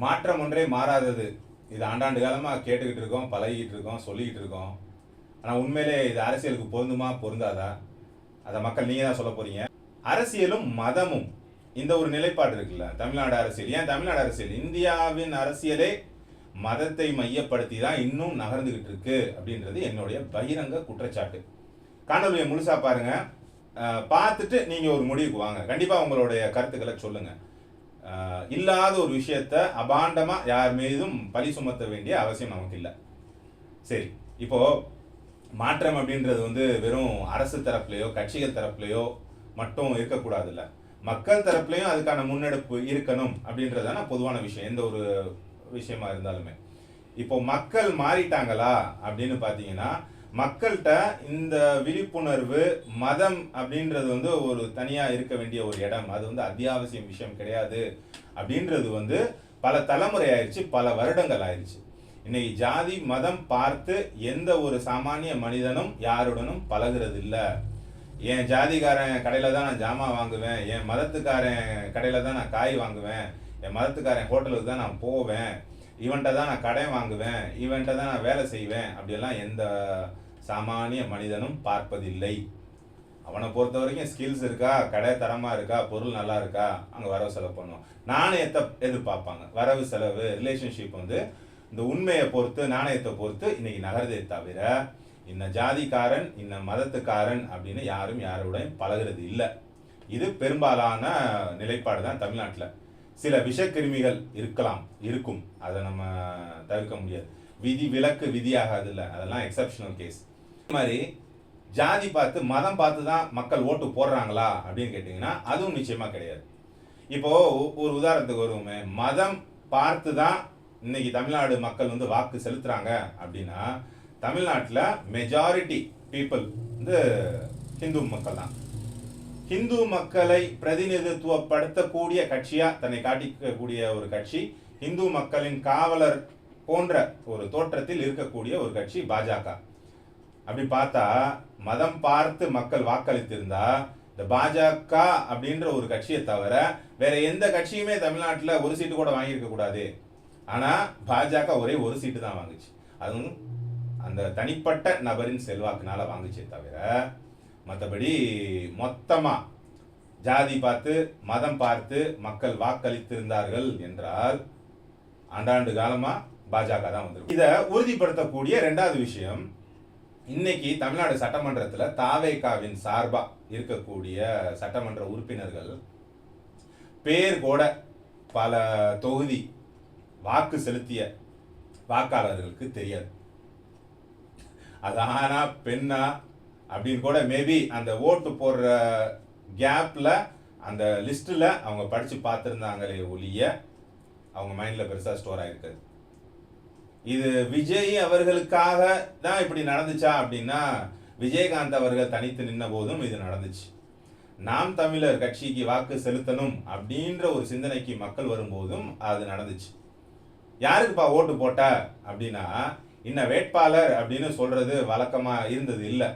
மாற்றம் ஒன்றே மாறாதது. இது ஆண்டாண்டு காலமாக கேட்டுக்கிட்டு இருக்கோம், பழகிட்டு இருக்கோம், சொல்லிக்கிட்டு இருக்கோம். ஆனால் உண்மையிலே இது அரசியலுக்கு பொருந்துமா பொருந்தாதா, அதை மக்கள் நீங்கள் தான் சொல்ல போறீங்க. அரசியலும் மதமும் இந்த ஒரு நிலைப்பாடு இருக்குல்ல, தமிழ்நாடு அரசியல், ஏன் தமிழ்நாடு அரசியல், இந்தியாவின் அரசியலே மதத்தை மையப்படுத்தி தான் இன்னும் நகர்ந்துகிட்டு இருக்கு அப்படின்றது என்னுடைய பகிரங்க குற்றச்சாட்டு. காணொலியை முழுசா பாருங்க, பார்த்துட்டு நீங்க ஒரு முடிவுக்கு வாங்க. கண்டிப்பா உங்களுடைய கருத்துக்களை சொல்லுங்க. இல்லாத ஒரு விஷயத்த அபாண்டமா யார் மீதும் பழி சுமத்த வேண்டிய அவசியம் நமக்கு இல்லை. சரி, இப்போ மாற்றம் அப்படின்றது வெறும் அரசு தரப்புலையோ கட்சிகள் தரப்புலையோ மட்டும் இருக்கக்கூடாது இல்லை, மக்கள் தரப்புலையும் அதுக்கான முன்னெடுப்பு இருக்கணும் அப்படின்றதான பொதுவான விஷயம் எந்த ஒரு விஷயமா இருந்தாலுமே. இப்போ மக்கள் மாறிட்டாங்களா அப்படின்னு பார்த்தீங்கன்னா, மக்கள்கிட்ட இந்த விழிப்புணர்வு, மதம் அப்படின்றது ஒரு தனியாக இருக்க வேண்டிய ஒரு இடம், அது அத்தியாவசிய விஷயம் கிடையாது அப்படின்றது பல தலைமுறை ஆயிடுச்சு, பல வருடங்கள் ஆயிடுச்சு. இன்னைக்கு ஜாதி மதம் பார்த்து எந்த ஒரு சாமானிய மனிதனும் யாருடனும் பழகிறது இல்லை. என் ஜாதிக்காரன் கடையில் தான் நான் ஜாமான் வாங்குவேன், என் மதத்துக்காரன் கடையில் தான் நான் காய் வாங்குவேன், என் மதத்துக்காரன் ஹோட்டலுக்கு தான் நான் போவேன், இவன்கிட்ட தான் நான் கடை வாங்குவேன், இவன்கிட்ட தான் நான் வேலை செய்வேன், அப்படியெல்லாம் எந்த சாமானிய மனிதனும் பார்ப்பதில்லை. அவனை பொறுத்த வரைக்கும் ஸ்கில்ஸ் இருக்கா, கடை தரமாக இருக்கா, பொருள் நல்லா இருக்கா, அங்கே வரவு செலவு பண்ணுவோம், நாணயத்தை எதிர்பார்ப்பாங்க. வரவு செலவு ரிலேஷன்ஷிப் இந்த உண்மையை பொறுத்து, நாணயத்தை பொறுத்து இன்னைக்கு நகர்தே தவிர இன்ன ஜாதிக்காரன் இன்ன மதத்துக்காரன் அப்படின்னு யாரும் யாரோடையும் பழகிறது இல்லை. இது பெரும்பாலான நிலைப்பாடு தான் தமிழ்நாட்டில். சில விஷக்கிருமிகள் இருக்கும், அதை நம்ம தவிர்க்க முடியாது. விதி விலக்கு விதியாகாது இல்லை, அதெல்லாம் எக்ஸப்ஷனல் கேஸ். இது மாதிரி ஜாதி பார்த்து மதம் பார்த்து தான் மக்கள் ஓட்டு போடுறாங்களா அப்படின்னு கேட்டிங்கன்னா அதுவும் நிச்சயமாக கிடையாது. இப்போ ஒரு உதாரணத்துக்கு வருவோமே, மதம் பார்த்து தான் இன்னைக்கு தமிழ்நாடு மக்கள் வாக்கு செலுத்துறாங்க அப்படின்னா, தமிழ்நாட்டில் மெஜாரிட்டி பீப்புள் ஹிந்து மக்கள் தான். ஹிந்து மக்களை பிரதிநிதித்துவப்படுத்தக்கூடிய கட்சியா தன்னை காட்டிக்கக்கூடிய ஒரு கட்சி, இந்து மக்களின் காவலர் போன்ற ஒரு தோற்றத்தில் இருக்கக்கூடிய ஒரு கட்சி பாஜக. அப்படி பார்த்தா மதம் பார்த்து மக்கள் வாக்களித்திருந்தா இந்த பாஜக அப்படின்ற ஒரு கட்சியை தவிர வேற எந்த கட்சியுமே தமிழ்நாட்டில் ஒரு சீட்டு கூட வாங்கியிருக்க கூடாது. ஆனா பாஜக ஒரே ஒரு சீட்டு தான் வாங்குச்சு, அதுவும் அந்த தனிப்பட்ட நபரின் செல்வாக்குனால வாங்குச்சே தவிர மற்றபடி மொத்தமா ஜாதி பார்த்து மதம் பார்த்து மக்கள் வாக்களித்திருந்தார்கள் என்றால் ஆண்டாண்டு காலமா பாஜக தான் வந்திருக்கு. இதை உறுதிப்படுத்தக்கூடிய இரண்டாவது விஷயம், இன்னைக்கு தமிழ்நாடு சட்டமன்றத்தில் தாவேகாவின் சார்பா இருக்கக்கூடிய சட்டமன்ற உறுப்பினர்கள் பேர் கூட பல தொகுதி வாக்கு செலுத்திய வாக்காளர்களுக்கு தெரியாது. அது ஆனா பெண்ணா அப்படின்னு கூட மேபி அந்த ஓட்டு போடுற கேப்ல அந்த லிஸ்ட்ல அவங்க படிச்சு பார்த்துருந்தாங்களே ஒழிய அவங்க மைண்ட்ல பெருசா ஸ்டோர் ஆயிருக்காது. இது விஜய் அவர்களுக்காக தான் இப்படி நடந்துச்சா அப்படின்னா, விஜயகாந்த் அவர்கள் தனித்து நின்ன போதும் இது நடந்துச்சு. நாம் தமிழர் கட்சிக்கு வாக்கு செலுத்தணும் அப்படின்ற ஒரு சிந்தனைக்கு மக்கள் வரும்போதும் அது நடந்துச்சு. யாருக்குப்பா ஓட்டு போட்ட அப்படின்னா, இன்ன வேட்பாளர் அப்படின்னு சொல்றது வழக்கமா இருந்தது இல்லை.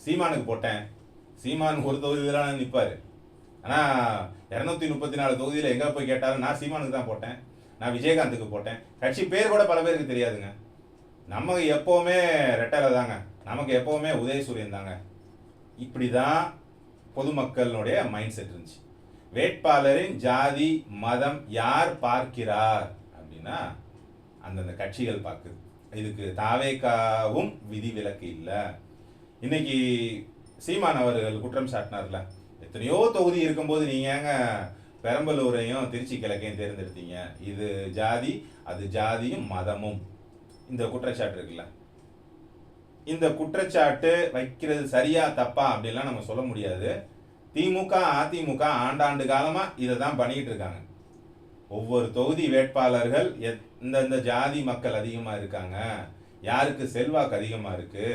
சீமானுக்கு போட்டேன், சீமான் ஒரு தொகுதியில நிற்பாரு. ஆனா 234 தொகுதியில எங்க போய் கேட்டாலும் நான் சீமானுக்கு தான் போட்டேன், நான் விஜயகாந்துக்கு போட்டேன். கட்சி பேர் கூட பல பேருக்கு தெரியாதுங்க. நமக்கு எப்பவுமே ரெட்டலை தாங்க, நமக்கு எப்பவுமே உதயசூரியன் தாங்க. இப்படிதான் பொதுமக்களுடைய மைண்ட் செட் இருந்துச்சு. வேட்பாளரின் ஜாதி மதம் யார் பார்க்கிறார் அப்படின்னா அந்தந்த கட்சிகள் பார்க்குது. இதுக்கு தாவேகாவும் விதி விலக்கு இல்லை. இன்னைக்கு சீமான் அவர்கள் குற்றம் சாட்டினார்ல, எத்தனையோ தொகுதி இருக்கும்போது நீங்க ஏங்க பெரம்பலூரையும் திருச்சி கிழக்கையும் தேர்ந்தெடுத்தீங்க, இது ஜாதி அது ஜாதியும் மதமும், இந்த குற்றச்சாட்டு இருக்குல்ல, இந்த குற்றச்சாட்டு வைக்கிறது சரியா தப்பா அப்படின்லாம் நம்ம சொல்ல முடியாது. திமுக அதிமுக ஆண்டாண்டு காலமா இதை தான் பண்ணிட்டு இருக்காங்க. ஒவ்வொரு தொகுதி வேட்பாளர்கள் எந்தெந்த ஜாதி மக்கள் அதிகமா இருக்காங்க, யாருக்கு செல்வாக்கு அதிகமா இருக்கு,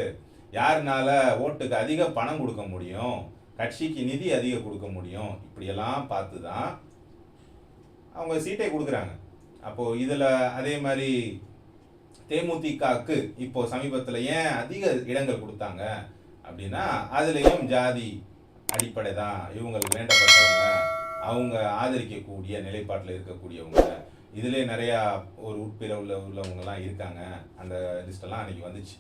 யாருனால ஓட்டுக்கு அதிக பணம் கொடுக்க முடியும், கட்சிக்கு நிதி அதிகம் கொடுக்க முடியும், இப்படியெல்லாம் பார்த்து தான் அவங்க சீட்டை கொடுக்குறாங்க. அப்போ இதுல அதே மாதிரி தேமுதிகக்கு இப்போ சமீபத்தில் ஏன் அதிக இடங்கள் கொடுத்தாங்க அப்படின்னா, அதுலேயும் ஜாதி அடிப்படை தான், இவங்களுக்கு வேண்டப்பட்டவங்க, அவங்க ஆதரிக்கக்கூடிய நிலைப்பாட்டில் இருக்கக்கூடியவங்க, இதிலே நிறையா ஒரு உட்பிற உள்ளவங்கலாம் இருக்காங்க. அந்த லிஸ்டெல்லாம் அன்றைக்கி வந்துச்சு.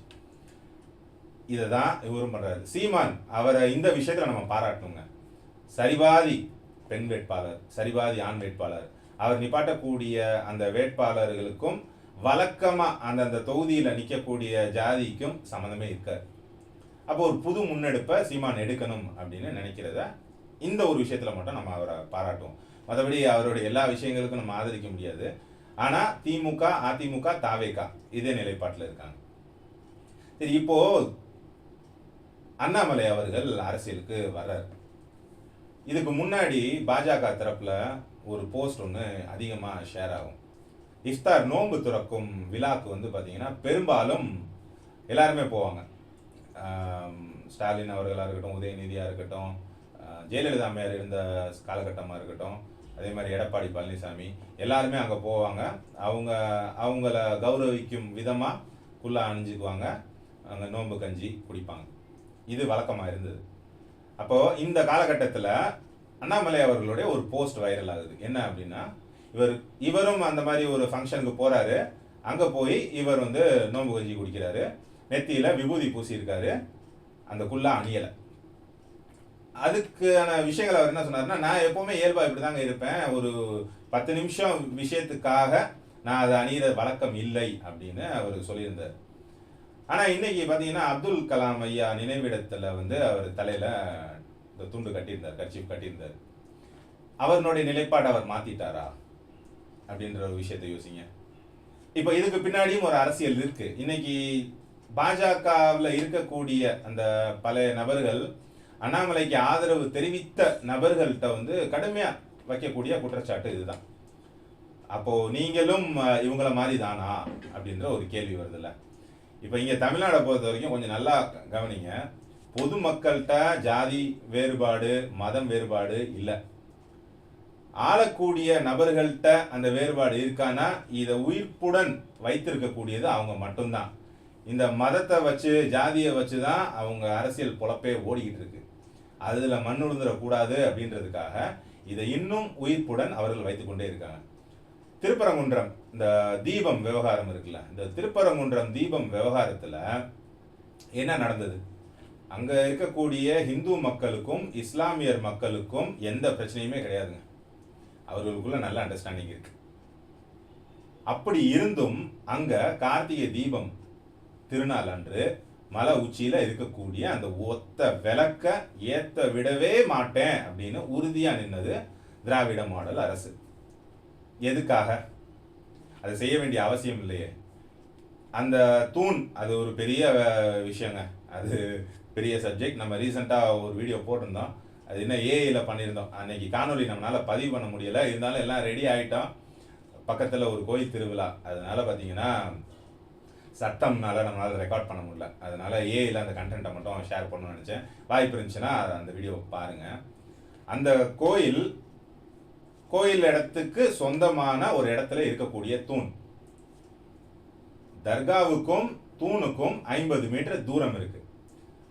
இதை தான் இவரும் பண்ணுறாரு. சீமான் அவரை இந்த விஷயத்தில் நம்ம பாராட்டணுங்க. சரிபாதி பெண் வேட்பாளர், சரிபாதி ஆண் வேட்பாளர், அவர் நிப்பாட்டக்கூடிய அந்த வேட்பாளர்களுக்கும் வழக்கமாக அந்தந்த தொகுதியில் நிற்கக்கூடிய ஜாதிக்கும் சம்மந்தமே இருக்காது. அப்போ ஒரு புது முன்னெடுப்பை சீமான் எடுக்கணும் அப்படின்னு நினைக்கிறத இந்த ஒரு விஷயத்தில் மட்டும் நம்ம அவரை பாராட்டுவோம். மற்றபடி அவருடைய எல்லா விஷயங்களுக்கும் நம்ம ஆதரிக்க முடியாது. ஆனால் திமுக, அதிமுக, தாவேகா இதே நிலைப்பாட்டில் இருக்காங்க. சரி, இப்போ அண்ணாமலை அவர்கள் அரசியலுக்கு வர்றார். இதுக்கு முன்னாடி பாஜக தரப்பில் ஒரு போஸ்ட் ஒன்று அதிகமாக ஷேர் ஆகும். இஃப்தார் நோன்பு துறக்கும் விழாக்கு வந்து பார்த்தீங்கன்னா பெரும்பாலும் எல்லாருமே போவாங்க. ஸ்டாலின் அவர்களாக இருக்கட்டும், உதயநிதியாக இருக்கட்டும், ஜெயலலிதா அம்மையார் இருந்த காலகட்டமாக இருக்கட்டும், அதே மாதிரி எடப்பாடி பழனிசாமி எல்லாருமே அங்கே போவாங்க. அவங்கள கௌரவிக்கும் விதமாக குல்லா அணிஞ்சுக்குவாங்க, அங்கே நோன்பு கஞ்சி குடிப்பாங்க. இது வழக்கமாக இருந்தது. அப்போது இந்த காலகட்டத்தில் அண்ணாமலை அவர்களுடைய ஒரு போஸ்ட் வைரல் ஆகுது. என்ன அப்படின்னா, இவரும் அந்த மாதிரி ஒரு ஃபங்க்ஷனுக்கு போகிறாரு. அங்கே போய் இவர் வந்து நோன்பு கஞ்சி குடிக்கிறாரு, நெத்தியில் விபூதி பூசியிருக்காரு, அந்த குல்லா அணியலை. அதுக்கான விஷயங்கள் அவர் என்ன சொன்னார்னா, நான் எப்போவுமே இயல்பாக இப்படி தாங்க இருப்பேன், ஒரு 10 நிமிஷம் விஷயத்துக்காக நான் அதை அணிகிற வழக்கம் இல்லை அப்படின்னு அவர் சொல்லியிருந்தார். ஆனால் இன்னைக்கு பார்த்தீங்கன்னா அப்துல் கலாம் ஐயா நினைவிடத்தில் வந்து அவர் தலையில் இந்த துண்டு கட்டியிருந்தார், கர்ச்சீஃப் கட்டியிருந்தார். அவருடைய நிலைப்பாடு அவர் மாற்றிட்டாரா அப்படின்ற ஒரு விஷயத்தை யோசிங்க. இப்போ இதுக்கு பின்னாடியும் ஒரு அரசியல் இருக்கு. இன்னைக்கு பாஜகவில் இருக்கக்கூடிய அந்த பல நபர்கள் அண்ணாமலைக்கு ஆதரவு தெரிவித்த நபர்கள்ட்ட வந்து கடுமையாக வைக்கக்கூடிய குற்றச்சாட்டு இதுதான். அப்போ நீங்களும் இவங்கள மாதிரி தானா அப்படின்ற ஒரு கேள்வி வருதுல்ல. இப்போ இங்கே தமிழ்நாடை பொறுத்த வரைக்கும் கொஞ்சம் நல்லா கவனிங்க. பொதுமக்கள்கிட்ட ஜாதி வேறுபாடு, மதம் வேறுபாடு இல்லை. ஆளக்கூடிய நபர்கள்ட்ட அந்த வேறுபாடு இருக்கானா, இதை உயிர்ப்புடன் வைத்திருக்கக்கூடியது அவங்க மட்டும்தான். இந்த மதத்தை வச்சு, ஜாதியை வச்சு தான் அவங்க அரசியல் பொழப்பே ஓடிக்கிட்டு இருக்கு. அதில் மண் உழுந்துடக்கூடாது அப்படின்றதுக்காக இதை இன்னும் உயிர்ப்புடன் அவர்கள் வைத்துக்கொண்டே இருக்காங்க. திருப்பரங்குன்றம் இந்த தீபம் விவகாரம் இருக்குல்ல, இந்த திருப்பரங்குன்றம் தீபம் விவகாரத்தில் என்ன நடந்தது? அங்கே இருக்கக்கூடிய இந்து மக்களுக்கும் இஸ்லாமியர் மக்களுக்கும் எந்த பிரச்சனையுமே கிடையாதுங்க. அவர்களுக்குள்ள நல்ல அண்டர்ஸ்டாண்டிங் இருக்கு. அப்படி இருந்தும் அங்கே கார்த்திகை தீபம் திருநாள் அன்று மலை உச்சியில் இருக்கக்கூடிய அந்த ஒத்த விளக்க ஏற்ற விடவே மாட்டேன் அப்படின்னு உறுதியாக நின்னது திராவிட மாடல் அரசு. எதுக்காக? அதை செய்ய வேண்டிய அவசியம் இல்லையே. அந்த தூண் அது ஒரு பெரிய விஷயங்க, அது பெரிய சப்ஜெக்ட். நம்ம ரீசெண்டாக ஒரு வீடியோ போட்டிருந்தோம், அது என்ன ஏஐயில் பண்ணியிருந்தோம். அன்னைக்கு காணொலி நம்மளால் பதிவு பண்ண முடியலை, இருந்தாலும் எல்லாம் ரெடி ஆகிட்டோம். பக்கத்தில் ஒரு கோயில் திருவிழா, அதனால பார்த்தீங்கன்னா சத்தம்னால நம்மளால் ரெக்கார்ட் பண்ண முடியல. அதனால ஏஐயில் அந்த கண்டென்ட்டை மட்டும் ஷேர் பண்ணணும்னு நினச்சேன். வாய்ப்பு இருந்துச்சுன்னா அந்த வீடியோ பாருங்கள். அந்த கோயில் இடத்துக்கு சொந்தமான ஒரு இடத்துல இருக்கக்கூடிய தூண், தர்காவுக்கும் தூணுக்கும் 50 மீட்டர் தூரம் இருக்கு.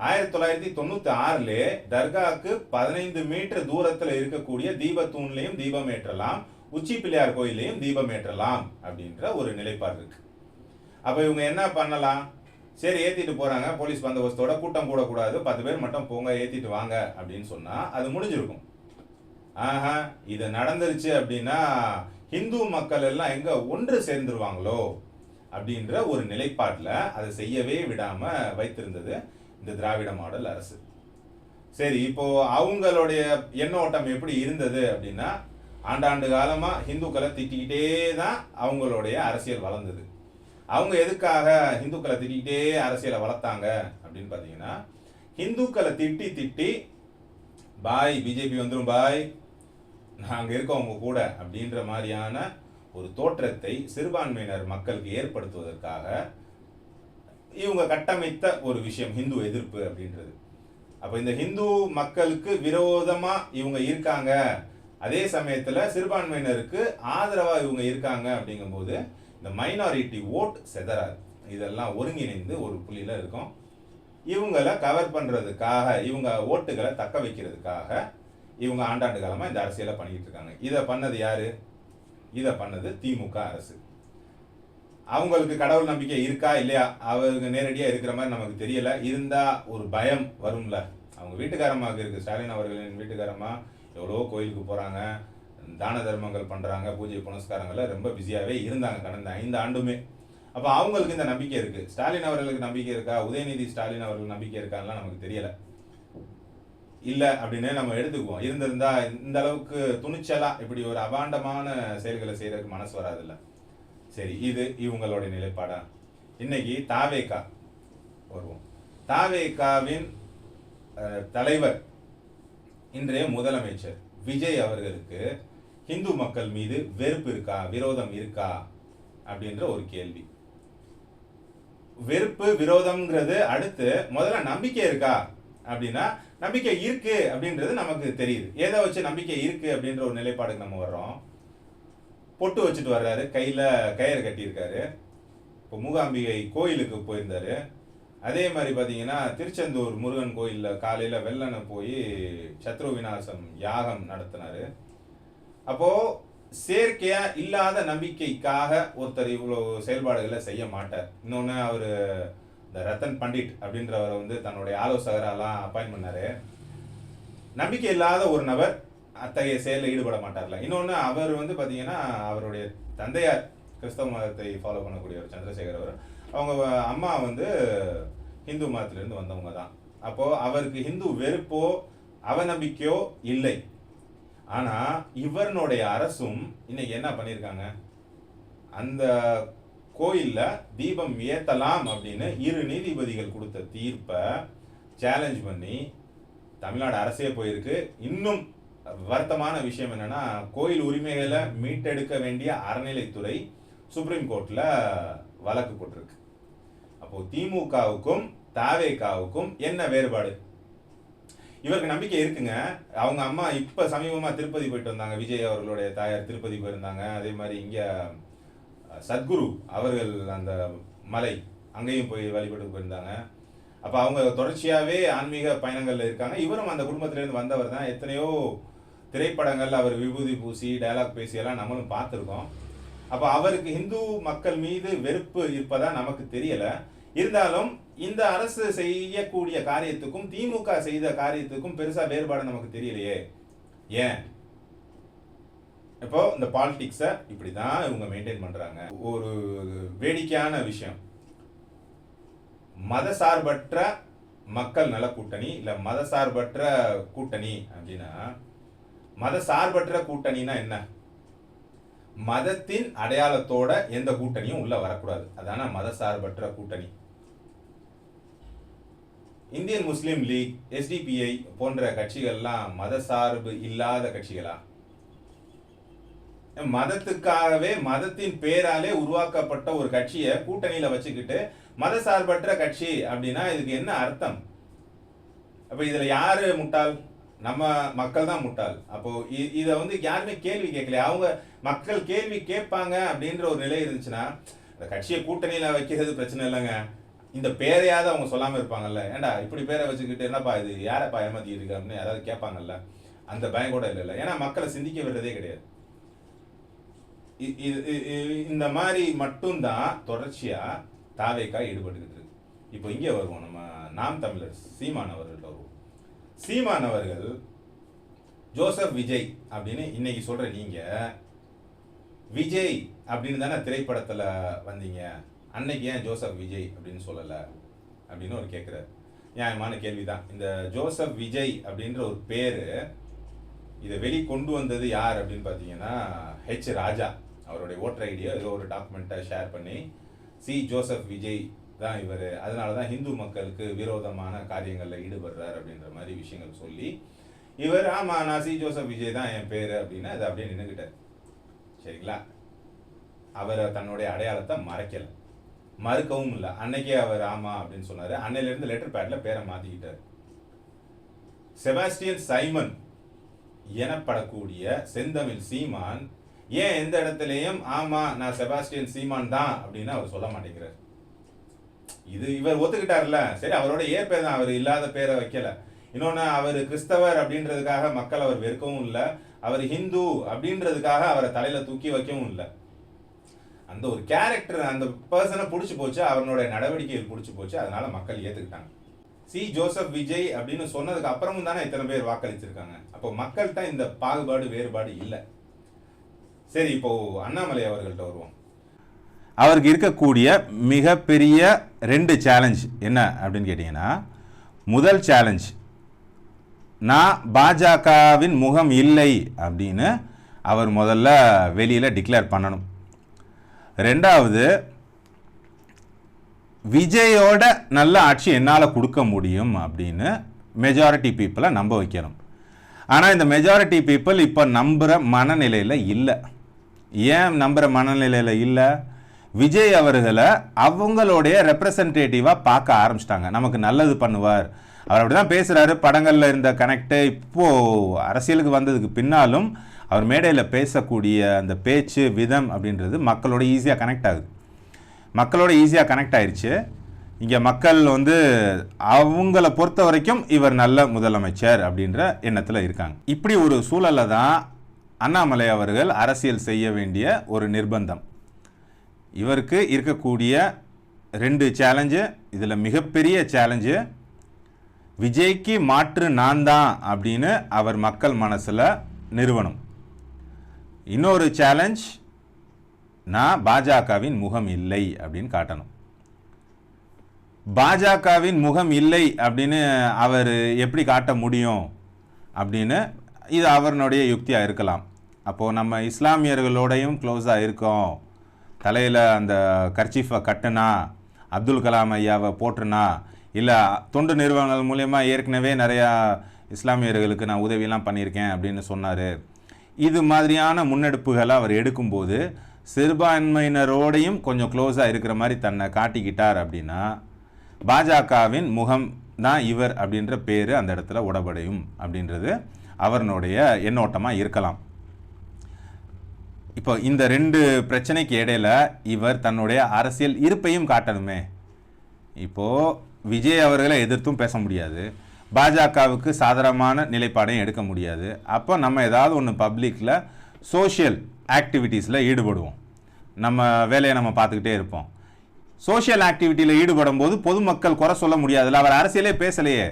1996 தர்காவுக்கு 15 மீட்டர் தூரத்தில் இருக்கக்கூடிய தீபத்தூண்லையும் தீபம் ஏற்றலாம், உச்சி பிள்ளையார் கோயிலையும் தீபம் ஏற்றலாம் அப்படின்ற ஒரு நிலைப்பாடு இருக்கு. அப்போ இவங்க என்ன பண்ணலாம்? சரி, ஏற்றிட்டு போகிறாங்க, போலீஸ் பந்தோபஸ்தோட, கூட்டம் கூடக்கூடாது, 10 பேர் மட்டும் போங்க, ஏற்றிட்டு வாங்க அப்படின்னு சொன்னால் அது முடிஞ்சிருக்கும். ஆஹா, இது நடந்துருச்சு அப்படின்னா ஹிந்து மக்கள் எல்லாம் எங்கே ஒன்று சேர்ந்துருவாங்களோ அப்படின்ற ஒரு நிலைப்பாட்டில் அதை செய்யவே விடாமல் வைத்திருந்தது இந்த திராவிட மாடல் அரசு. சரி, இப்போ அவங்களுடைய எண்ணோட்டம் எப்படி இருந்தது அப்படின்னா, ஆண்டாண்டு காலமாக ஹிந்துக்களை திட்டிக்கிட்டே தான் அவங்களுடைய அரசியல் வளர்ந்தது. அவங்க எதுக்காக ஹிந்துக்களை திட்டிக்கிட்டே அரசியலை வளர்த்தாங்க அப்படின்னு பார்த்தீங்கன்னா, ஹிந்துக்களை திட்டி திட்டி பாய் பிஜேபி வந்துடும், பாய் நாங்கள் இருக்கவங்க கூட அப்படின்ற மாதிரியான ஒரு தோற்றத்தை சிறுபான்மையினர் மக்களுக்கு ஏற்படுத்துவதற்காக இவங்க கட்டமைத்த ஒரு விஷயம் ஹிந்து எதிர்ப்பு அப்படின்றது. அப்போ இந்த ஹிந்து மக்களுக்கு விரோதமாக இவங்க இருக்காங்க, அதே சமயத்தில் சிறுபான்மையினருக்கு ஆதரவாக இவங்க இருக்காங்க அப்படிங்கும்போது இந்த மைனாரிட்டி ஓட் செதறாது. இதெல்லாம் ஒருங்கிணைந்து ஒரு புள்ளியில் இருக்கும். இவங்களை கவர் பண்ணுறதுக்காக, இவங்க ஓட்டுகளை தக்க வைக்கிறதுக்காக இவங்க ஆண்டாண்டு காலமாக இந்த அரசியலை பண்ணிக்கிட்டு இருக்காங்க. இதை பண்ணது யாரு? இதை பண்ணது திமுக அரசு. அவங்களுக்கு கடவுள் நம்பிக்கை இருக்கா இல்லையா, அவங்க நேரடியா இருக்கிற மாதிரி நமக்கு தெரியல. இருந்தா ஒரு பயம் வரும்ல. அவங்க வீட்டுக்காரமாக இருக்கு, ஸ்டாலின் அவர்களின் வீட்டுக்காரமா எவ்வளோ கோயிலுக்கு போறாங்க, தான தர்மங்கள் பண்றாங்க, பூஜை புனஸ்காரங்கள ரொம்ப பிஸியாவே இருந்தாங்க கடந்த 5 ஆண்டுமே. அப்ப அவங்களுக்கு இந்த நம்பிக்கை இருக்கு. ஸ்டாலின் அவர்களுக்கு நம்பிக்கை இருக்கா, உதயநிதி ஸ்டாலின் அவர்களுக்கு நம்பிக்கை இருக்கான்லாம் நமக்கு தெரியல. இல்ல அப்படின்னு நம்ம எடுத்துக்குவோம். இருந்திருந்தா இந்த அளவுக்கு துணிச்சலா இப்படி ஒரு அபாண்டமான செயல்களை செய்யறதுக்கு மனசு வராதுல்ல. சரி, இது இவங்களுடைய நிலைப்பாடா. இன்னைக்கு தாவேகா வருவோம். தாவேகாவின் தலைவர் இன்றைய முதலமைச்சர் விஜய் அவர்களுக்கு இந்து மக்கள் மீது வெறுப்பு இருக்கா, விரோதம் இருக்கா அப்படின்ற ஒரு கேள்வி. வெறுப்பு விரோதம்ங்கிறது அடுத்து முதல்ல நம்பிக்கை இருக்கா அப்படின்னா, நம்பிக்கை இருக்கு அப்படின்றது நமக்கு தெரியுது. எதை வச்சு நம்பிக்கை இருக்கு அப்படின்ற ஒரு நிலைப்பாடுக்கு நம்ம வர்றோம். பொட்டு வச்சுட்டு வர்றாரு, கையில கயிறு கட்டியிருக்காரு. இப்போ மூகாம்பிகை கோயிலுக்கு போயிருந்தாரு. அதே மாதிரி பார்த்தீங்கன்னா திருச்செந்தூர் முருகன் கோயிலில் காலையில் வெள்ளனை போய் சத்ரு விநாசம் யாகம் நடத்தினாரு. அப்போ செயற்கையா இல்லாத நம்பிக்கைக்காக ஒருத்தர் இவ்வளோ செயல்பாடுகளை செய்ய மாட்டார். இன்னொன்று அவர் இந்த ரத்தன் பண்டிட் அப்படின்றவரை வந்து தன்னுடைய ஆலோசகரெல்லாம் அப்பாயின்ட் பண்ணாரு. நம்பிக்கை இல்லாத ஒரு நபர் அத்தகைய செயலில் ஈடுபட மாட்டார்ல. இன்னொன்று அவர் வந்து பார்த்தீங்கன்னா அவருடைய தந்தையார் கிறிஸ்தவ மதத்தை ஃபாலோ பண்ணக்கூடியவர் சந்திரசேகர் அவர். அவங்க அம்மா வந்து ஹிந்து மதத்திலிருந்து வந்தவங்க தான். அப்போது அவருக்கு ஹிந்து வெறுப்போ அவநம்பிக்கையோ இல்லை. ஆனால் இவருடைய அரசும் இன்னைக்கு என்ன பண்ணியிருக்காங்க, அந்த கோயிலில் தீபம் ஏற்றலாம் அப்படின்னு 2 நீதிபதிகள் கொடுத்த தீர்ப்பை சேலஞ்ச் பண்ணி தமிழ்நாடு அரசே போயிருக்கு. இன்னும் வருத்தமான விஷயம் என்னன்னா, கோயில் உரிமைகளை மீட்டெடுக்க வேண்டிய அறநிலைத்துறை சுப்ரீம் கோர்ட்டில் வழக்கு போட்டிருக்கு. அப்போ திமுகவுக்கும் தாவேகாவுக்கும் என்ன வேறுபாடு? இவருக்கு நம்பிக்கை இருக்குங்க. அவங்க அம்மா இப்ப சமீபமா திருப்பதி போயிட்டு வந்தாங்க. விஜய் அவர்களுடைய தாயார் திருப்பதி போயிருந்தாங்க. அதே மாதிரி இங்க சத்குரு அவர்கள் அந்த மலை அங்கேயும் போய் வழிபட்டு போயிருந்தாங்க. அப்ப அவங்க தொடர்ச்சியாவே ஆன்மீக பயணங்கள்ல இருக்காங்க. இவரும் அந்த குடும்பத்திலிருந்து வந்தவர் தான். எத்தனையோ திரைப்படங்கள் அவர் விபூதி பூசி டயலாக் பேசி எல்லாம் நம்மளும் பார்த்துருக்கோம். அப்ப அவருக்கு இந்து மக்கள் மீது வெறுப்பு இருப்பதா நமக்கு தெரியல. இருந்தாலும் இந்த அரசு செய்யக்கூடிய காரியத்துக்கும் திமுக செய்த காரியத்துக்கும் பெருசா வேறுபாடு நமக்கு தெரியலையே. ஏன் இப்போ இந்த பாலிடிக்ஸை இப்படிதான் இவங்க மெயின்டைன் பண்றாங்க. ஒரு வேடிக்கையான விஷயம், மதசார்பற்ற மக்கள் நல கூட்டணி இல்ல மதசார்பற்ற கூட்டணி அப்படின்னா, மதசார்பற்ற கூட்டணினா என்ன? மதத்தின் அடையாளத்தோட எந்த கூட்டணியும் உள்ள வரக்கூடாது. அதான மதசார்பற்ற கூட்டணி. இந்தியன் முஸ்லீம் லீக், எஸ்டிபிஐ போன்ற கட்சிகள்லாம் மதசார்பு இல்லாத கட்சிகளா? மதத்துக்காகவே மதத்தின் பேராலே உருவாக்கப்பட்ட ஒரு கட்சியை கூட்டணியில வச்சுக்கிட்டு மதசார்பற்ற கட்சி அப்படின்னா இதுக்கு என்ன அர்த்தம்? அப்ப இதுல யாரு முட்டாள்? நம்ம மக்கள் தான் முட்டாள். அப்போ இத வந்து யாருமே கேள்வி கேட்கல. அவங்க மக்கள் கேள்வி கேட்பாங்க அப்படின்ற ஒரு நிலை இருந்துச்சுன்னா, அந்த கட்சியை கூட்டணியில வைக்கிறது பிரச்சனை இல்லைங்க. இந்த பேரையாவது அவங்க சொல்லாம இருப்பாங்கல்ல. ஏண்டா இப்படி பேரை வச்சுக்கிட்டு என்னப்பா இது, யாரப்பா ஏமாத்தி இருக்கு அப்படின்னு யாராவது கேட்பாங்கல்ல. அந்த பயம் கூட இல்லை. ஏன்னா மக்களை சிந்திக்க விடுறதே கிடையாது. இந்த மாதிரி மட்டும்தான் தொடர்ச்சியா தாவேகா ஈடுபட்டுக்கிட்டு இருக்கு. இப்போ இங்கே வருவோம், நம்ம நாம் தமிழர் சீமான் அவர்கள் வருவோம். சீமான் அவர்கள் ஜோசப் விஜய் அப்படின்னு இன்னைக்கு சொல்ற நீங்க, விஜய் அப்படின்னு தானே திரைப்படத்துல வந்தீங்க, அன்னைக்கு ஏன் ஜோசப் விஜய் அப்படின்னு சொல்லல அப்படின்னு ஒரு கேட்கிறார். நியாயமான கேள்விதான். இந்த ஜோசப் விஜய் அப்படின்ற ஒரு பேரு இதை வெளி கொண்டு வந்தது யார் அப்படின்னு பார்த்தீங்கன்னா ஹெச் ராஜா. அவருடைய ஓட்டர் ஐடியா ஏதோ ஒரு டாக்குமெண்ட்டை ஷேர் பண்ணி சி ஜோசப் விஜய் தான் இவர், அதனால தான் ஹிந்து மக்களுக்கு விரோதமான காரியங்களில் ஈடுபடுறார் அப்படின்ற மாதிரி விஷயங்கள் சொல்லி இவர் ஆமாம் நான் சி ஜோசப் விஜய் தான் என் பேர் அப்படின்னா அது அப்படியே நின்றுக்கிட்டார். சரிங்களா? அவரை தன்னுடைய அடையாளத்தை மறைக்கலை, மறுக்கவும் இல்லை. அன்னைக்கே அவர் ஆமா அப்படின்னு சொன்னார். அன்னையிலேருந்து லெட்டர் பேடில் பேரை மாற்றிக்கிட்டார். செபாஸ்டியன் சைமன் எனப்படக்கூடிய செந்தமிழ் சீமான் ஏன் எந்த இடத்துலையும் ஆமா நான் செபாஸ்டியன் சீமான் தான் அப்படின்னு அவர் சொல்ல மாட்டேங்கிறார். இது இவர் ஒத்துக்கிட்டார்ல, சரி அவரோட ஏற்பேர் தான், அவர் இல்லாத பேரை வைக்கல. இன்னொன்று அவர் கிறிஸ்தவர் அப்படின்றதுக்காக மக்கள் அவர் வெறுக்கவும் இல்லை, அவர் ஹிந்து அப்படின்றதுக்காக அவரை தலையில தூக்கி வைக்கவும் இல்லை. அந்த ஒரு கேரக்டர், அந்த பர்சனை பிடிச்சி போச்சு, அவனுடைய நடவடிக்கைகள் பிடிச்சி போச்சு, அதனால மக்கள் ஏத்துக்கிட்டாங்க. சி ஜோசப் விஜய் அப்படின்னு சொன்னதுக்கு அப்புறமும் தானே இத்தனை பேர் வாக்களிச்சிருக்காங்க. அப்போ மக்கள்கிட்ட இந்த பாகுபாடு வேறுபாடு இல்லை. சரி, இப்போ அண்ணாமலை அவர்கள்ட்ட வருவோம். அவருக்கு இருக்கக்கூடிய மிகப்பெரிய 2 சேலஞ்ச் என்ன அப்படின்னு கேட்டிங்கன்னா, முதல் சேலஞ்ச், நான் பாஜகவின் முகம் இல்லை அப்படின்னு அவர் முதல்ல வெளியில் டிக்ளேர் பண்ணணும். 2வது, விஜயோட நல்ல ஆட்சி என்னால் கொடுக்க முடியும் அப்படின்னு மெஜாரிட்டி பீப்புளை நம்ப வைக்கணும். ஆனால் இந்த மெஜாரிட்டி பீப்புள் இப்போ நம்புகிற மனநிலையில் இல்லை. ஏன் நம்புகிற மனநிலையில் இல்லை? விஜய் அவர்களை அவங்களுடைய ரெப்ரசன்டேட்டிவாக பார்க்க ஆரம்பிச்சிட்டாங்க. நமக்கு நல்லது பண்ணுவார், அவர் அப்படி தான் பேசுகிறாரு. படங்களில் இருந்த கனெக்டு இப்போது அரசியலுக்கு வந்ததுக்கு பின்னாலும் அவர் மேடையில் பேசக்கூடிய அந்த பேச்சு விதம் அப்படின்றது மக்களோட ஈஸியாக கனெக்ட் ஆகுது. மக்களோட ஈஸியாக கனெக்ட் ஆயிடுச்சு. இங்கே மக்கள் அவங்கள பொறுத்த வரைக்கும் இவர் நல்ல முதலமைச்சர் அப்படின்ற எண்ணத்தில் இருக்காங்க. இப்படி ஒரு சூழலில் தான் அண்ணாமலை அவர்கள் அரசியல் செய்ய வேண்டிய ஒரு நிர்பந்தம். இவருக்கு இருக்கக்கூடிய 2 சேலஞ்சு, இதில் மிகப்பெரிய சேலஞ்சு விஜய்க்கு மாற்று நான் தான் அப்படின்னு அவர் மக்கள் மனசில் நிறுவனம். இன்னொரு சேலஞ்ச், நான் பாஜகவின் முகம் இல்லை அப்படின்னு காட்டணும். பாஜகவின் முகம் இல்லை அப்படின்னு அவர் எப்படி காட்ட முடியும் அப்படின்னு இது அவருடைய யுக்தியாக இருக்கலாம். அப்போது நம்ம இஸ்லாமியர்களோடையும் க்ளோஸாக இருக்கோம், தலையில் அந்த கர்ச்சீஃபை கட்டுனா, அப்துல் கலாம் ஐயாவை போட்டுனா, இல்லை தொண்டு நிறுவனங்கள் மூலயமா ஏற்கனவே நிறையா இஸ்லாமியர்களுக்கு நான் உதவியெல்லாம் பண்ணியிருக்கேன் அப்படின்னு சொன்னார். இது மாதிரியான முன்னெடுப்புகளை அவர் எடுக்கும்போது சிறுபான்மையினரோடையும் கொஞ்சம் க்ளோஸாக இருக்கிற மாதிரி தன்னை காட்டிக்கிட்டார் அப்படின்னா பாஜகவின் முகம் தான் இவர் அப்படின்ற பேர் அந்த இடத்துல உடபடையும் அப்படின்றது அவருடைய எண்ணோட்டமாக இருக்கலாம். இப்போ இந்த 2 பிரச்சனைக்கு இடையில இவர் தன்னுடைய அரசியல் இருப்பையும் காட்டணுமே. இப்போது விஜய் அவர்களை எதிர்த்தும் பேச முடியாது, பாஜகவுக்கு சாதாரணமான நிலைப்பாடையும் எடுக்க முடியாது. அப்போ நம்ம ஏதாவது ஒன்று பப்ளிக்கில் சோஷியல் ஆக்டிவிட்டீஸில் ஈடுபடுவோம், நம்ம வேலையை நம்ம பார்த்துக்கிட்டே இருப்போம். சோஷியல் ஆக்டிவிட்டியில் ஈடுபடும் போது பொதுமக்கள் குறை சொல்ல முடியாதுல்ல. அவர் அரசியலே பேசலையே,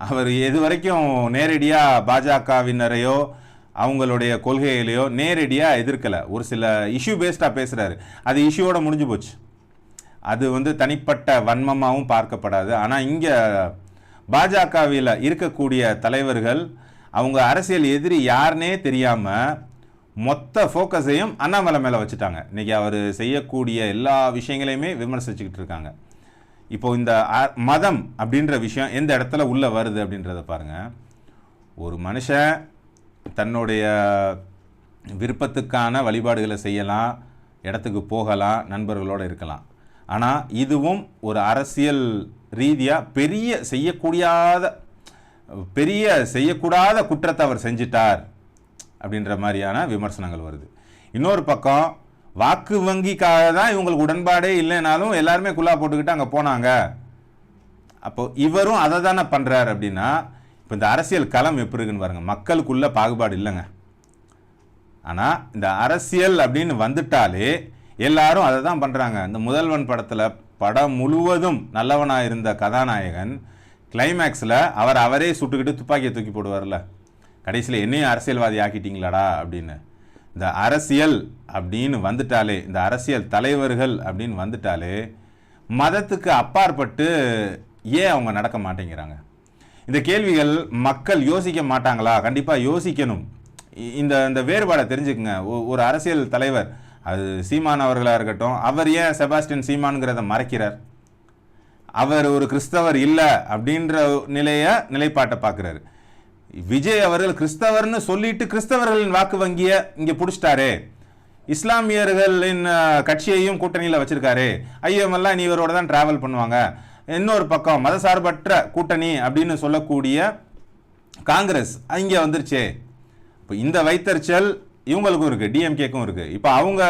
அவர் இது வரைக்கும் நேரடியாக பாஜகவினரையோ அவங்களுடைய கொள்கைகளையோ நேரடியாக எதிர்க்கலை. ஒரு சில இஷ்யூ பேஸ்டாக பேசுகிறாரு, அது இஷ்யூவோட முடிஞ்சு போச்சு. அது தனிப்பட்ட வன்மமாகவும் பார்க்கப்படாது. ஆனால் இங்கே பாஜகவில் இருக்கக்கூடிய தலைவர்கள் அவங்க அரசியல் எதிரி யாருன்னே தெரியாமல் மொத்த ஃபோக்கஸையும் அண்ணாமலை மேலே வச்சுட்டாங்க. இன்றைக்கி அவர் செய்யக்கூடிய எல்லா விஷயங்களையுமே விமர்சிச்சுக்கிட்டு இருக்காங்க. இப்போது இந்த மதம் அப்படின்ற விஷயம் எந்த இடத்துல உள்ளே வருது அப்படின்றத பாருங்கள். ஒரு மனுஷன் தன்னுடைய விருப்பத்துக்கான வழிபாடுகளை செய்யலாம், இடத்துக்கு போகலாம், நண்பர்களோடு இருக்கலாம். ஆனால் இதுவும் ஒரு அரசியல் ரீதியாக செய்யக்கூடாத குற்றத்தை அவர் செஞ்சிட்டார் அப்படின்ற மாதிரியான விமர்சனங்கள் வருது. இன்னொரு பக்கம் வாக்கு வங்கிக்காக தான் இவங்களுக்கு உடன்பாடே இல்லைனாலும் எல்லாருமே குல்லா போட்டுக்கிட்டு அங்கே போனாங்க. அப்போ இவரும் அதை தானே பண்ணுறார் அப்படின்னா இப்போ இந்த அரசியல் களம் எப்படி இருக்குன்னு பாருங்கள். மக்களுக்குள்ள பாகுபாடு இல்லைங்க. ஆனால் இந்த அரசியல் அப்படின்னு வந்துட்டாலே எல்லாரும் அதை தான் பண்ணுறாங்க. இந்த முதல்வன் படம் முழுவதும் நல்லவனாக இருந்த கதாநாயகன் கிளைமேக்ஸில் அவரே சுட்டுக்கிட்டு துப்பாக்கியை தூக்கி போடுவார்ல, கடைசியில் என்னையும் அரசியல்வாதி ஆக்கிட்டீங்களாடா அப்படின்னு. இந்த அரசியல் அப்படின்னு வந்துட்டாலே, இந்த அரசியல் தலைவர்கள் அப்படின்னு வந்துட்டாலே மதத்துக்கு அப்பாற்பட்டு ஏன் அவங்க நடக்க மாட்டேங்கிறாங்க? இந்த கேள்விகள் மக்கள் யோசிக்க மாட்டாங்களா? கண்டிப்பாக யோசிக்கணும். இந்த வேறுபாடை தெரிஞ்சுக்குங்க. ஒரு அரசியல் தலைவர், அது சீமான் அவர்களாக இருக்கட்டும், அவர் ஏன் செபாஸ்டியன் சீமானுங்கிறத மறைக்கிறார்? அவர் ஒரு கிறிஸ்தவர் இல்லை அப்படின்ற நிலைப்பாட்டை பார்க்குறாரு. விஜய் அவர்கள் கிறிஸ்தவர்னு சொல்லிட்டு கிறிஸ்தவர்களின் வாக்கு வங்கியை இங்கே பிடிச்சிட்டாரே, இஸ்லாமியர்களின் கட்சியையும் கூட்டணியில் வச்சிருக்காரு, ஐஎம்எல்லாம் நீ இவரோட தான் டிராவல் பண்ணுவாங்க. இன்னொரு பக்கம் மதசார்பற்ற கூட்டணி அப்படின்னு சொல்லக்கூடிய காங்கிரஸ் இங்கே வந்துருச்சே. இப்போ இந்த வைத்தறிச்சல் இவங்களுக்கும் இருக்குது, டிஎம்கேக்கும் இருக்குது. இப்போ அவங்க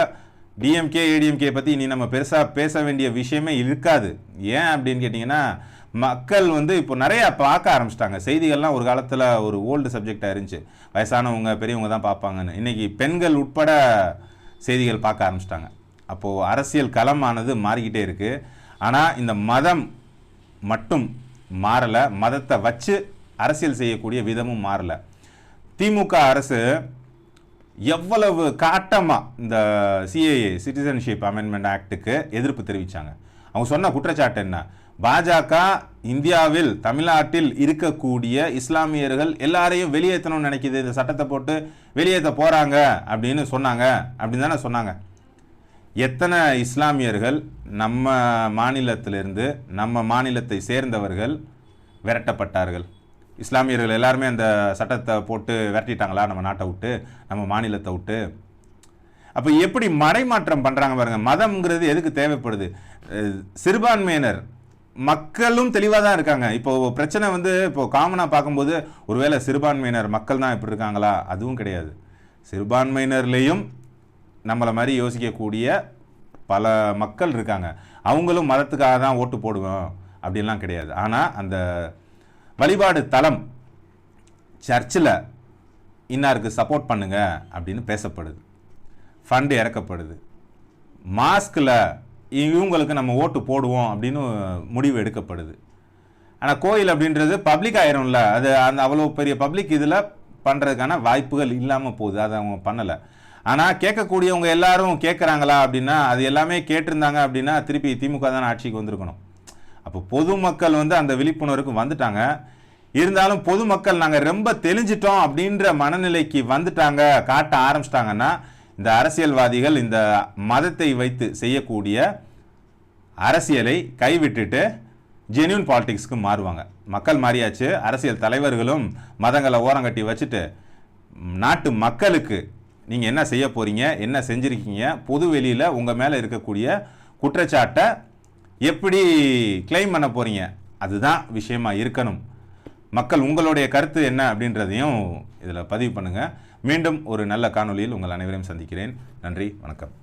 டிஎம்கே ஏடிஎம்கே பற்றி இனி நம்ம பெருசாக பேச வேண்டிய விஷயமே இருக்காது. ஏன் அப்படின்னு கேட்டிங்கன்னா மக்கள் வந்து இப்போ நிறையா பார்க்க ஆரம்பிச்சிட்டாங்க. செய்திகள்லாம் ஒரு காலத்தில் ஒரு ஓல்டு சப்ஜெக்டாக இருந்துச்சு, வயசானவங்க பெரியவங்க தான் பார்ப்பாங்கன்னு. இன்றைக்கி பெண்கள் உட்பட செய்திகள் பார்க்க ஆரம்பிச்சிட்டாங்க. அப்போது அரசியல் களமானது மாறிக்கிட்டே இருக்குது. ஆனால் இந்த மதம் மட்டும் மாறலை, மதத்தை வச்சு அரசியல் செய்யக்கூடிய விதமும் மாறலை. திமுக அரசு எவ்வளவு காட்டமாக இந்த சிஏஏ சிட்டிசன்ஷிப் அமெண்ட்மெண்ட் ஆக்டுக்கு எதிர்ப்பு தெரிவித்தாங்க. அவங்க சொன்ன குற்றச்சாட்டு என்ன? பாஜக இந்தியாவில் தமிழ்நாட்டில் இருக்கக்கூடிய இஸ்லாமியர்கள் எல்லாரையும் வெளியேற்றணும்னு நினைக்கிது, இந்த சட்டத்தை போட்டு வெளியேற்ற போகிறாங்க அப்படின்னு சொன்னாங்க. அப்படின்னு தானே சொன்னாங்க. எத்தனை இஸ்லாமியர்கள் நம்ம மாநிலத்திலிருந்து, நம்ம மாநிலத்தை சேர்ந்தவர்கள் விரட்டப்பட்டார்கள்? இஸ்லாமியர்கள் எல்லாருமே அந்த சட்டத்தை போட்டு விரட்டிட்டாங்களா நம்ம நாட்டை விட்டு, நம்ம மாநிலத்தை விட்டு? அப்போ எப்படி மடைமாற்றம் பண்ணுறாங்க பாருங்க. மதம்ங்கிறது எதுக்கு தேவைப்படுது? சிறுபான்மையினர் மக்களும் தெளிவாக தான் இருக்காங்க. இப்போ பிரச்சனை வந்து இப்போ காமனாக பார்க்கும்போது ஒருவேளை சிறுபான்மையினர் மக்கள் தான் இப்படி இருக்காங்களா? அதுவும் கிடையாது. சிறுபான்மையினர்லேயும் நம்மளை மாதிரி யோசிக்கக்கூடிய பல மக்கள் இருக்காங்க. அவங்களும் மதத்துக்காக தான் ஓட்டு போடுவோம் அப்படின்லாம் கிடையாது. ஆனால் அந்த வழிபாடு தலம் சர்ச்சில் இன்னாருக்கு சப்போர்ட் பண்ணுங்க அப்படின்னு பேசப்படுது, ஃபண்டு இறக்கப்படுது. மாஸ்கில் இவங்களுக்கு நம்ம ஓட்டு போடுவோம் அப்படின்னு முடிவு எடுக்கப்படுது. ஆனால் கோயில் அப்படின்றது பப்ளிக் ஆயிரும்ல, அது அந்த அவ்வளோ பெரிய பப்ளிக் இதில் பண்ணுறதுக்கான வாய்ப்புகள் இல்லாமல் போகுது, அதை அவங்க பண்ணலை. ஆனால் கேட்கக்கூடியவங்க எல்லாரும் கேட்குறாங்களா அப்படின்னா, அது எல்லாமே கேட்டிருந்தாங்க அப்படின்னா திருப்பி திமுக தான் ஆட்சிக்கு வந்திருக்கணும். அப்போ பொதுமக்கள் வந்து அந்த விழிப்புணர்வுக்கு வந்துட்டாங்க. இருந்தாலும் பொதுமக்கள் நாங்கள் ரொம்ப தெளிஞ்சிட்டோம் அப்படின்ற மனநிலைக்கு வந்துட்டாங்க, காட்ட ஆரம்பிச்சிட்டாங்கன்னா இந்த அரசியல்வாதிகள் இந்த மதத்தை வைத்து செய்யக்கூடிய அரசியலை கைவிட்டுட்டு ஜென்யூன் பாலிடிக்ஸ்க்கு மாறுவாங்க. மக்கள் மாறியாச்சு, அரசியல் தலைவர்களும் மதங்களை ஓரங்கட்டி வச்சுட்டு நாட்டு மக்களுக்கு நீங்கள் என்ன செய்ய போகிறீங்க, என்ன செஞ்சுருக்கீங்க, பொது வெளியில் உங்கள் மேலே இருக்கக்கூடிய குற்றச்சாட்டை எப்படி கிளைம் பண்ண போகிறீங்க, அதுதான் விஷயமா இருக்கணும். மக்கள் உங்களுடைய கருத்து என்ன அப்படின்றதையும் இதில் பதிவு பண்ணுங்கள். மீண்டும் ஒரு நல்ல காணொளியில் உங்கள் அனைவரையும் சந்திக்கிறேன். நன்றி, வணக்கம்.